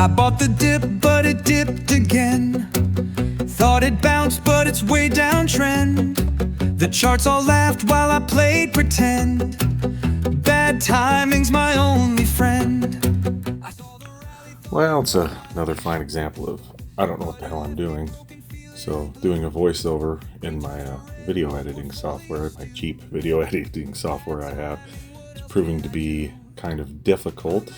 I bought the dip, but it dipped again. Thought it bounced, but it's way downtrend. The charts all laughed while I played pretend. Bad timing's my only friend. Well, it's another fine example of I don't know what the hell I'm doing. So doing a voiceover in my video editing software, my cheap video editing software I have, is proving to be kind of difficult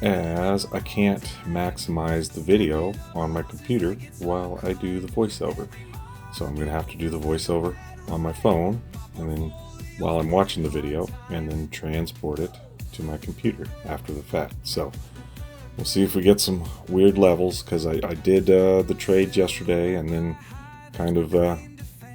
as I can't maximize the video on my computer while I do the voiceover. So I'm going to have to do the voiceover on my phone and then while I'm watching the video and then transport it to my computer after the fact. So we'll see if we get some weird levels, because I did the trades yesterday and then kind of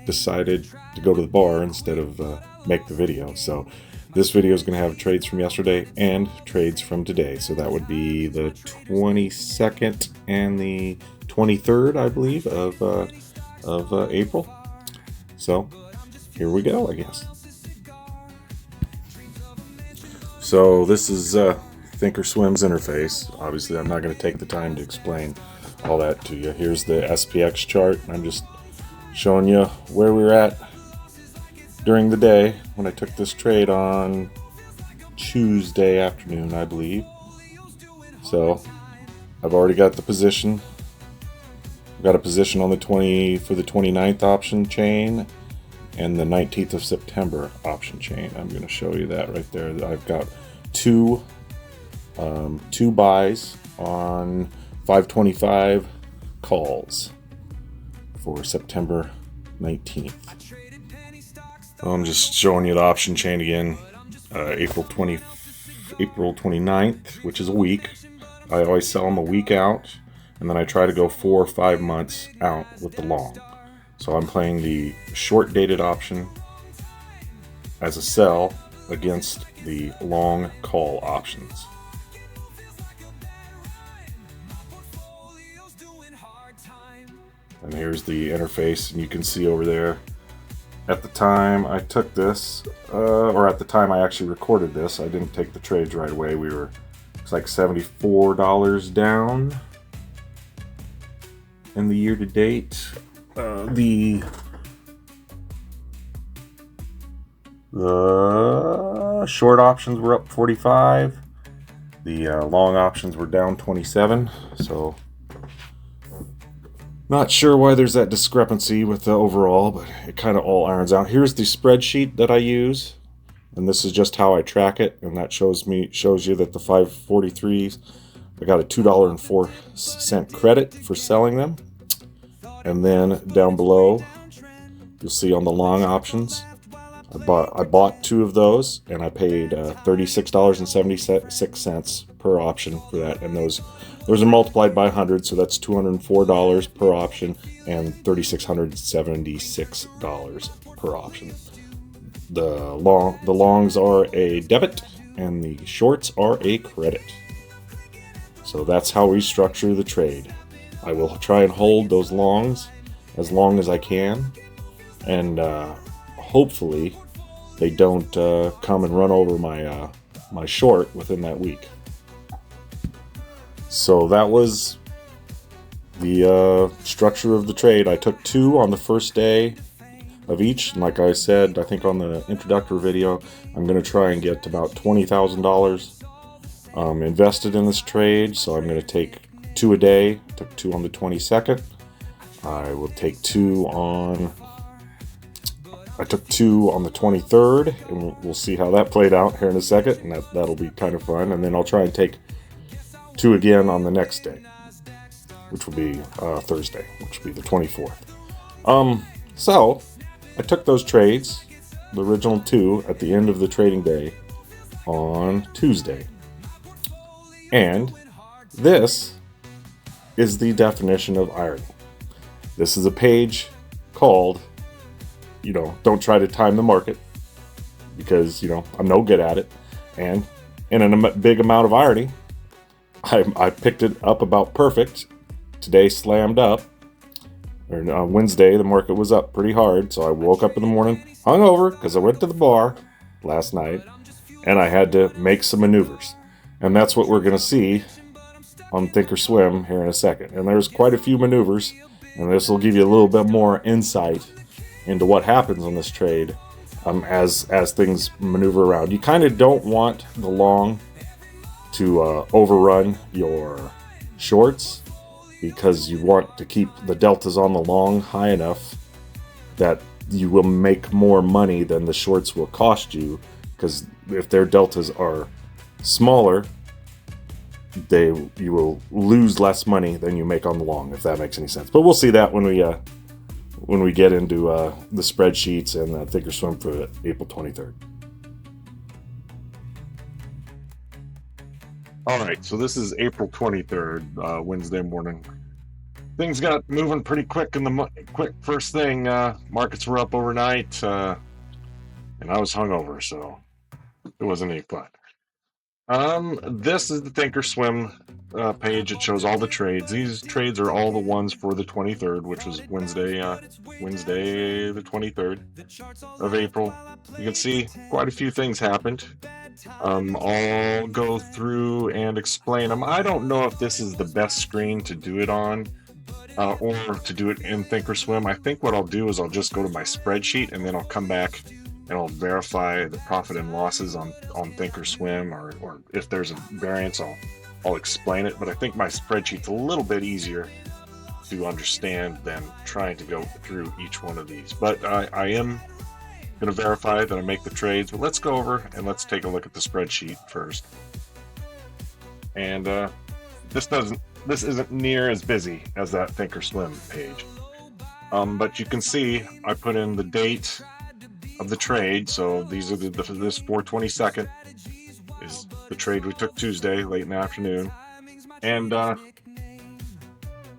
decided to go to the bar instead of make the video. So this video is going to have trades from yesterday and trades from today. So that would be the 22nd and the 23rd, I believe, of April. So here we go, I guess. So this is ThinkorSwim's interface. Obviously, I'm not going to take the time to explain all that to you. Here's the SPX chart. I'm just showing you where we were at during the day when I took this trade on Tuesday afternoon, I believe. So I've already got the position. I've got a position on the 29th option chain and the 19th of September option chain. I'm going to show you that right there. I've got two buys on 525 calls for September 19th. I'm just showing you the option chain again. April 29th, which is a week. I always sell them a week out, and then I try to go 4 or 5 months out with the long. So I'm playing the short dated option as a sell against the long call options. And here's the interface, and you can see over there, at the time I took this, or at the time I actually recorded this, I didn't take the trades right away. It's like $74 down in the year to date. The short options were up 45. The long options were down 27. So not sure why there's that discrepancy with the overall, but it kind of all irons out. Here's the spreadsheet that I use, and this is just how I track it, and that shows you that the 543s, I got a $2.04 credit for selling them. And then down below, you'll see on the long options, I bought 2 of those, and I paid $36.76 per option for that. And those are multiplied by 100, so that's $204 per option and $3,676 per option. The longs are a debit, and the shorts are a credit. So that's how we structure the trade. I will try and hold those longs as long as I can, and hopefully they don't come and run over my short within that week. So that was the structure of the trade. I took 2 on the first day of each, and like I said, I think on the introductory video, I'm going to try and get about $20,000 invested in this trade. So I'm going to take 2 a day. Took 2 on the 22nd. I will take 2 on. I took 2 on the 23rd, and we'll see how that played out here in a second, and that'll be kind of fun. And then I'll try and take 2 again on the next day, which will be Thursday, which will be the 24th. So I took those trades, the original 2, at the end of the trading day on Tuesday, and this is the definition of irony. This is a page called, don't try to time the market, because, I'm no good at it. And in a big amount of irony, I picked it up about perfect. Today slammed up. On Wednesday, the market was up pretty hard, so I woke up in the morning hungover because I went to the bar last night, and I had to make some maneuvers. And that's what we're going to see on ThinkorSwim here in a second. And there's quite a few maneuvers, and this will give you a little bit more insight into what happens on this trade as things maneuver around. You kind of don't want the long to overrun your shorts, because you want to keep the deltas on the long high enough that you will make more money than the shorts will cost you, because if their deltas are smaller, you will lose less money than you make on the long, if that makes any sense. But we'll see that when we get into the spreadsheets and ThinkorSwim for April 23rd. All right, so this is April 23rd, Wednesday morning. Things got moving pretty quick in the quick first thing. Markets were up overnight, and I was hungover, so it wasn't any fun. This is the ThinkorSwim page. It shows all the trades. These trades are all the ones for the 23rd, which was Wednesday the 23rd of April. You can see quite a few things happened. I'll go through and explain them. I don't know if this is the best screen to do it on, or to do it in ThinkorSwim. I think what I'll do is I'll just go to my spreadsheet, and then I'll come back and I'll verify the profit and losses on ThinkorSwim, or if there's a variance, I'll explain it. But I think my spreadsheet's a little bit easier to understand than trying to go through each one of these. But I am going to verify that I make the trades. But let's go over and let's take a look at the spreadsheet first. And this isn't near as busy as that ThinkorSwim page. But you can see I put in the date of the trade. So these are this 4/22nd is the trade we took Tuesday late in the afternoon. And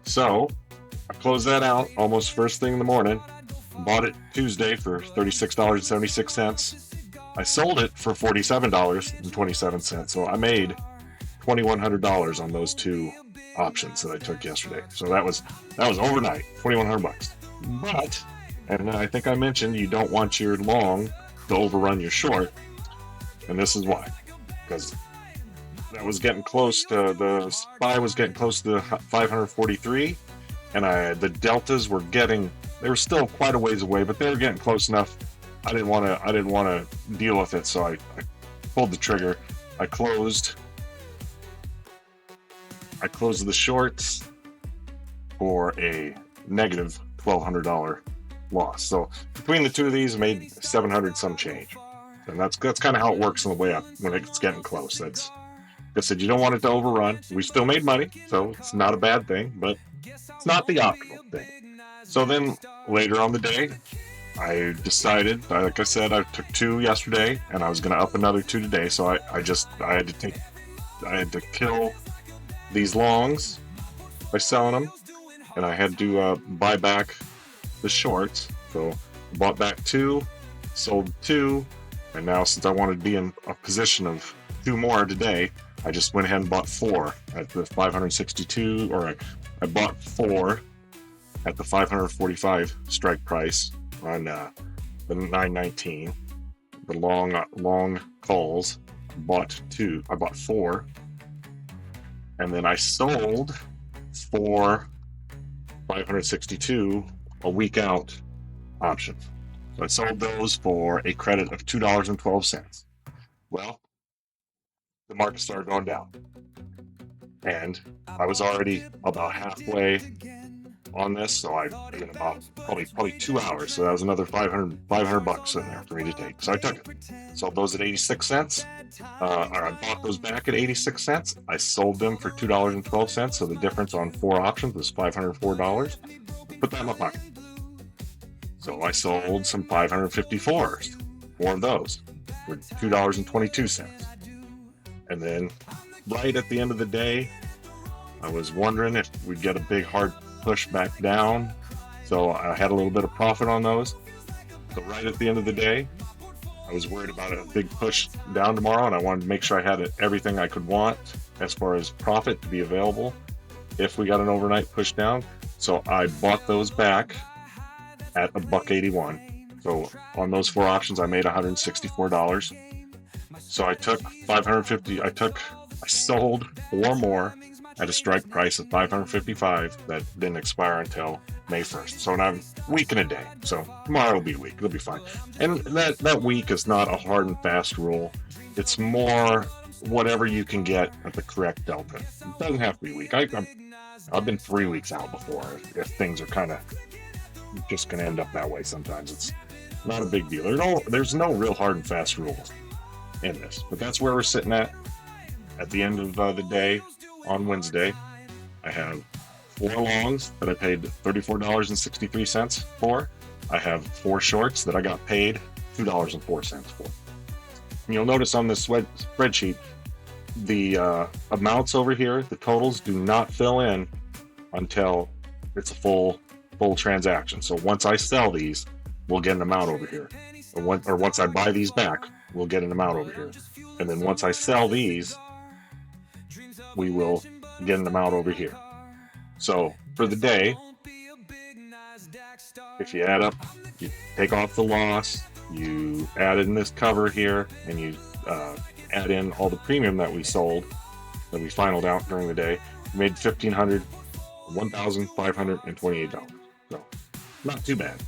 so I closed that out almost first thing in the morning. Bought it Tuesday for $36.76. I sold it for $47.27. So I made $2,100 on those two options that I took yesterday. So that was overnight, $2,100. But, and I think I mentioned, you don't want your long to overrun your short, and this is why. Because that was getting close to, the SPY was getting close to 543, and the deltas were they were still quite a ways away, but they were getting close enough. I didn't want to deal with it, so I pulled the trigger. I closed the shorts for a negative $1,200 loss. So between the two of these, I made $700 some change, and that's kind of how it works on the way up when it's getting close. That's, like I said, you don't want it to overrun. We still made money, so it's not a bad thing, but it's not the optimal thing. So then later on the day, I decided, like I said, I took two yesterday, and I was going to up another two today. So I had to kill these longs by selling them, and I had to buy back the shorts. So I bought back two, sold two, and now since I wanted to be in a position of two more today, I just went ahead and bought four at the 562, or I bought four at the 545 strike price on the 919. The long calls. I bought four, and then I sold four 562 a week out options. So I sold those for a credit of $2.12. Well, the market started going down, and I was already about halfway on this, so I in about probably 2 hours. So that was another $500 in there for me to take. So I took it. Sold those at 86 cents. I bought those back at 86 cents. I sold them for $2.12. So the difference on four options was $504. I put that in my pocket. So I sold some 554s, four of those, for $2.22. And then right at the end of the day, I was wondering if we'd get a big hard push back down. So I had a little bit of profit on those. So right at the end of the day, I was worried about a big push down tomorrow, and I wanted to make sure I had everything I could want as far as profit to be available if we got an overnight push down. So I bought those back at $1.81. So on those four options, I made $164. So I took 550. I sold four more at a strike price of $555 that didn't expire until May 1st. So now a week and a day. So tomorrow will be a week. It'll be fine. And that week is not a hard and fast rule. It's more whatever you can get at the correct delta. It doesn't have to be a week. I've been 3 weeks out before if things are kind of just going to end up that way sometimes. It's not a big deal. There's no real hard and fast rules in this. But that's where we're sitting at the end of the day on Wednesday. I have 4 longs that I paid $34.63 for. I have 4 shorts that I got paid $2.04 for. And you'll notice on this spreadsheet, the amounts over here, the totals do not fill in until it's a full transaction. So once I sell these, we'll get an amount over here. Or once I buy these back, we'll get an amount over here. And then once I sell these, we will get an amount over here. So for the day, if you add up, you take off the loss, you add in this cover here, and you add in all the premium that we sold, that we finaled out during the day, we made $1,528. So not too bad.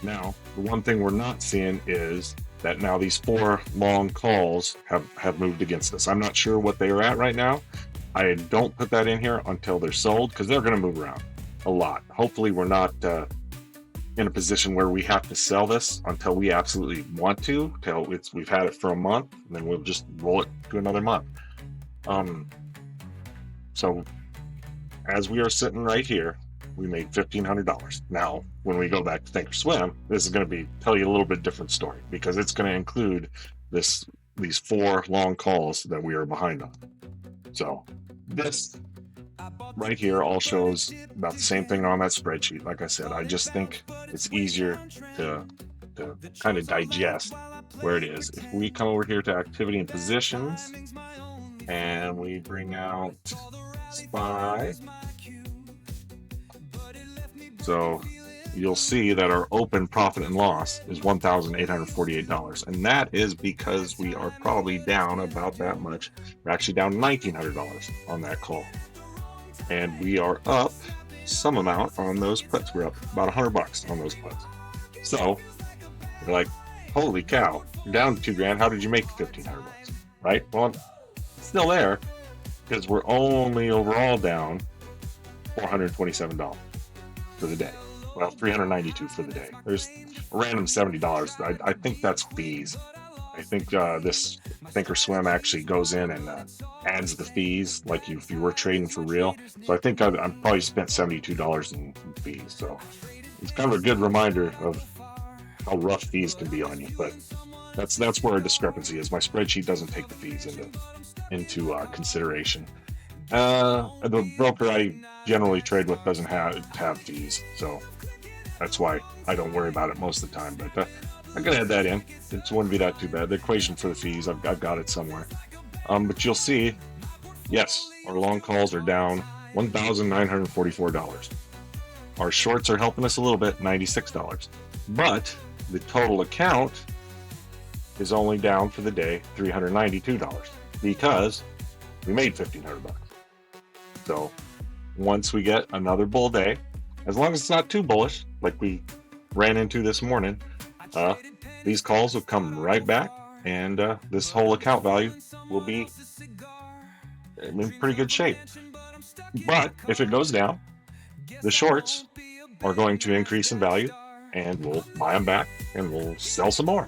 Now, the one thing we're not seeing is that now these 4 long calls have moved against us. I'm not sure what they are at right now. I don't put that in here until they're sold because they're going to move around a lot. Hopefully we're not in a position where we have to sell this until we absolutely want to, till we've had it for a month, and then we'll just roll it to another month. So as we are sitting right here, we made $1,500. Now, when we go back to ThinkorSwim, this is going to tell you a little bit different story because it's going to include these 4 long calls that we are behind on. So this right here all shows about the same thing on that spreadsheet. Like I said, I just think it's easier to kind of digest where it is. If we come over here to activity and positions and we bring out SPY, so you'll see that our open profit and loss is $1,848. And that is because we are probably down about that much. We're actually down $1,900 on that call. And we are up some amount on those puts. We're up about $100 on those puts. So you're like, holy cow, you're down $2,000. How did you make $1,500? Right? Well, it's still there because we're only overall down $427 for the day. Well, $392 for the day. There's a random $70. I think that's fees. I think this ThinkorSwim actually goes in and adds the fees, like if you were trading for real. So I think I probably spent $72 in fees. So it's kind of a good reminder of how rough fees can be on you. But that's where a discrepancy is. My spreadsheet doesn't take the fees into consideration. The broker I generally trade with doesn't have fees, so that's why I don't worry about it most of the time. But I'm gonna add that in. It wouldn't be that too bad. The equation for the fees, I've got it somewhere. But you'll see, yes, our long calls are down $1,944. Our shorts are helping us a little bit, $96. But the total account is only down for the day $392 because we made $1,500. So once we get another bull day, as long as it's not too bullish, like we ran into this morning, these calls will come right back, and this whole account value will be in pretty good shape. But if it goes down, the shorts are going to increase in value, and we'll buy them back, and we'll sell some more.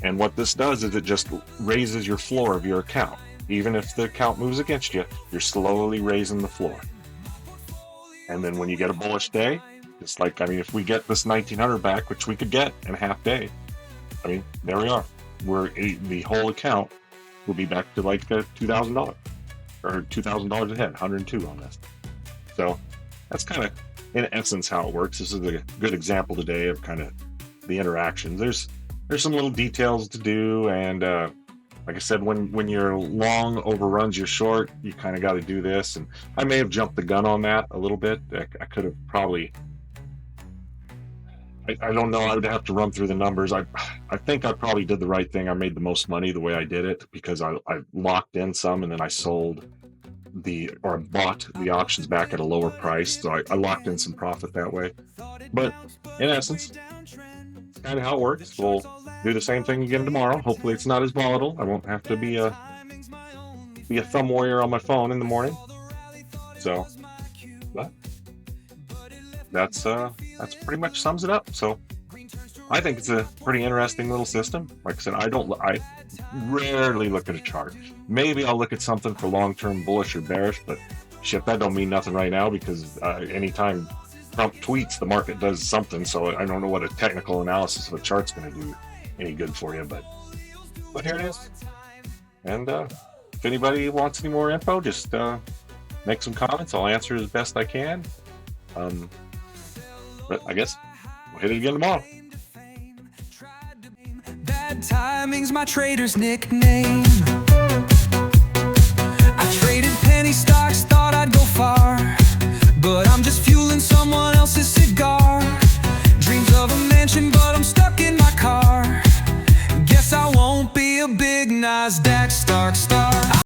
And what this does is it just raises your floor of your account. Even if the account moves against you, you're slowly raising the floor. And then when you get a bullish day, it's like, if we get this 1900 back, which we could get in a half day, there we are. The whole account will be back to like $2,000 or $2,000 ahead, 102 on this. So that's kind of, in essence, how it works. This is a good example today of kind of the interactions. There's some little details to do, and like I said, when your long overruns your short, you kind of got to do this. And I may have jumped the gun on that a little bit. I could have probably, I don't know, I would have to run through the numbers. I think I probably did the right thing. I made the most money the way I did it because I locked in some and then I sold or bought the options back at a lower price, so I locked in some profit that way. But in essence, it's kind of how it works. We'll do the same thing again tomorrow. Hopefully, it's not as volatile. I won't have to be a thumb warrior on my phone in the morning. So, but that's pretty much sums it up. So, I think it's a pretty interesting little system. Like I said, I rarely look at a chart. Maybe I'll look at something for long-term bullish or bearish, but shit, that don't mean nothing right now because anytime Trump tweets, the market does something. So I don't know what a technical analysis of a chart's going to do any good for you. But here it is. And if anybody wants any more info, just make some comments. I'll answer as best I can. But I guess we'll hit it again tomorrow. Bad timing's my trader's nickname. I traded penny stocks, thought I'd go far, but I'm just fueling someone else's cigar. Dreams of a mansion, but I'm stuck in my car. Guess I won't be a big NASDAQ stock star.